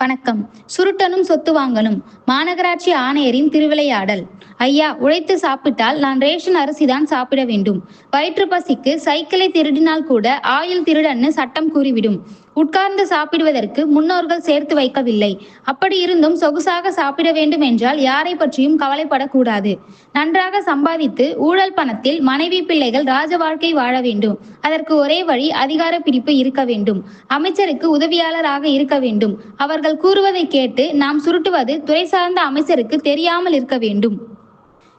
வணக்கம். சுருட்டனும் சொத்து வாங்கணும் மாநகராட்சி ஆணையரின் திருவிளையாடல். ஐயா, உழைத்து சாப்பிட்டால் நான் ரேஷன் அரிசிதான் சாப்பிட வேண்டும். வயிற்று பசிக்கு சைக்கிளை திருடினால் கூட ஆயுள் திருடன்னு சட்டம் கூறிவிடும். உட்கார்ந்து சாப்பிடுவதற்கு முன்னோர்கள் சேர்த்து வைக்கவில்லை. அப்படி இருந்தும் சொகுசாக சாப்பிட வேண்டும் என்றால் யாரை பற்றியும் கவலைப்படக்கூடாது. நன்றாக சம்பாதித்து ஊழல் பணத்தில் மனைவி பிள்ளைகள் ராஜ வாழ்க்கை வாழ வேண்டும். அதற்கு ஒரே வழி அதிகார பிடிப்பு இருக்க வேண்டும். அமைச்சருக்கு உதவியாளராக இருக்க வேண்டும். அவர்கள் கூறுவதை கேட்டு நாம் சுருட்டுவது துறை சார்ந்த அமைச்சருக்கு தெரியாமல் இருக்க வேண்டும்.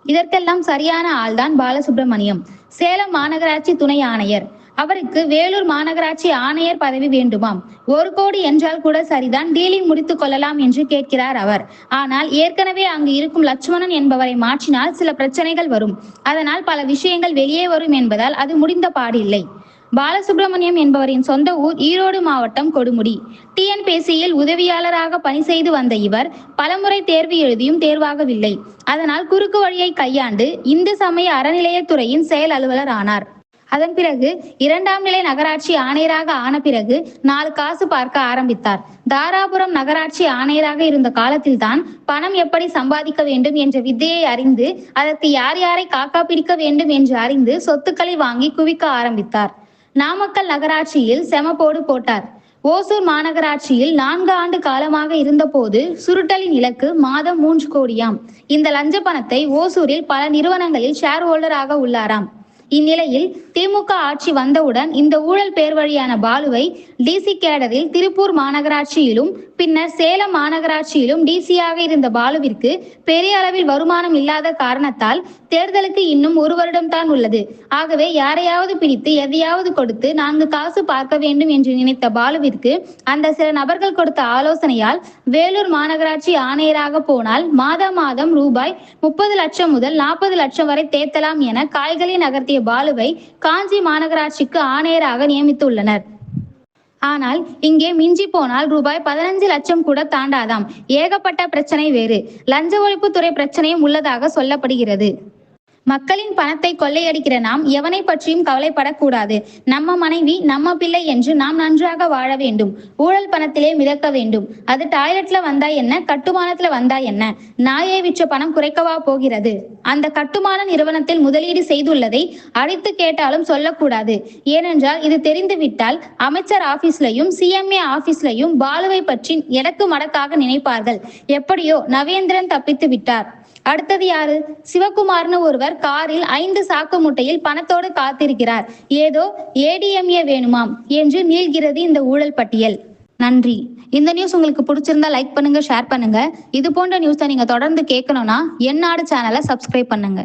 இதற்கெல்லாம் சரியான ஆள்தான் பாலசுப்ரமணியம், சேலம் மாநகராட்சி துணை ஆணையர். அவருக்கு வேலூர் மாநகராட்சி ஆணையர் பதவி வேண்டுமாம். 1 கோடி என்றால் கூட சரிதான், டீலிங் முடித்துக் கொள்ளலாம் என்று கேட்கிறார் அவர். ஆனால் ஏற்கனவே அங்கு இருக்கும் லட்சுமணன் என்பவரை மாற்றினால் சில பிரச்சனைகள் வரும். அதனால் பல விஷயங்கள் வெளியே வரும் என்பதால் அது முடிந்த பாடில்லை. பாலசுப்ரமணியம் என்பவரின் சொந்த ஊர் ஈரோடு மாவட்டம் கொடுமுடி. டிஎன்பிஎஸ்சியில் உதவியாளராக பணி செய்து வந்த இவர் பலமுறை தேர்வு எழுதியும் தேர்வாகவில்லை. அதனால் குறுக்கு வழியை கையாண்டு இந்து சமய அறநிலையத்துறையின் செயல் அலுவலர் ஆனார். அதன் பிறகு 2ஆம் நிலை நகராட்சி ஆணையராக ஆன பிறகு 4 காசு பார்க்க ஆரம்பித்தார். தாராபுரம் நகராட்சி ஆணையராக இருந்த காலத்தில்தான் பணம் எப்படி சம்பாதிக்க வேண்டும் என்ற வித்தையை அறிந்து அதற்கு யார் யாரை காக்கா பிடிக்க வேண்டும் என்று அறிந்து சொத்துக்களை வாங்கி குவிக்க ஆரம்பித்தார். நாமக்கல் நகராட்சியில் செமப்போடு போட்டார். ஓசூர் மாநகராட்சியில் 4 ஆண்டு காலமாக இருந்தபோது சுருட்டலின் இலக்கு மாதம் 3 கோடியாம். இந்த லஞ்ச பணத்தை ஓசூரில் பல நிறுவனங்களில் ஷேர் ஹோல்டராக உள்ளாராம். இந்நிலையில் திமுக ஆட்சி வந்தவுடன் இந்த ஊழல் பேர் வழியான பாலுவை டிசி கேடரில் திருப்பூர் மாநகராட்சியிலும் பின்னர் சேலம் மாநகராட்சியிலும் டிசியாக இருந்த பாலுவிற்கு பெரிய அளவில் வருமானம் இல்லாத காரணத்தால் தேர்தலுக்கு இன்னும் 1 வருடம் தான் உள்ளது. ஆகவே யாரையாவது பிடித்து எதையாவது கொடுத்து 4 காசு பார்க்க வேண்டும் என்று நினைத்த பாலுவிற்கு அந்த சில நபர்கள் கொடுத்த ஆலோசனையால் வேலூர் மாநகராட்சி ஆணையராக போனால் மாதம் ரூபாய் 30 லட்சம் முதல் 40 லட்சம் வரை தேத்தலாம் என காய்களை நகர்த்திய பாலுவை காஞ்சி மாநகராட்சிக்கு ஆணையராக நியமித்துள்ளனர். ஆனால் இங்கே மிஞ்சி போனால் ரூபாய் 15 லட்சம் கூட தாண்டாதாம். ஏகப்பட்ட பிரச்சனை வேறு. லஞ்ச ஒழிப்புத்துறை பிரச்சனையும் உள்ளதாக சொல்லப்படுகிறது. மக்களின் பணத்தை கொள்ளையடிக்கிற நாம் எவனை பற்றியும் கவலைப்படக்கூடாது. நம்ம மனைவி நம்ம பிள்ளை என்று நாம் நன்றாக வாழ வேண்டும். ஊழல் பணத்திலே மிதக்க வேண்டும். அது டாய்லெட்ல வந்தா என்ன, கட்டுமானத்துல வந்தா என்ன? நாயை விற்ற பணம் குறைக்கவா போகிறது? அந்த கட்டுமான நிறுவனத்தில் முதலீடு செய்துள்ளதை அழைத்து கேட்டாலும் சொல்லக்கூடாது. ஏனென்றால் இது தெரிந்துவிட்டால் அமைச்சர் ஆபீஸ்லையும் சிஎம்ஏ ஆபீஸ்லையும் பாலுவை பற்றி எடக்கு மடக்காக நினைப்பார்கள். எப்படியோ நவேந்திரன் தப்பித்து விட்டார். அடுத்தது யாரு? சிவகுமார்னு ஒருவர் காரில் 5 சாக்கு மூட்டையில் பணத்தோடு காத்திருக்கிறார். ஏதோ ஏடிஎம்ஏ வேணுமாம் என்று நீள்கிறது இந்த ஊழல் பட்டியல். நன்றி. இந்த நியூஸ் உங்களுக்கு பிடிச்சிருந்தா லைக் பண்ணுங்க, ஷேர் பண்ணுங்க. இது போன்ற நியூஸை நீங்க தொடர்ந்து கேட்கணும்னா என் நாடு சேனலை சப்ஸ்கிரைப் பண்ணுங்க.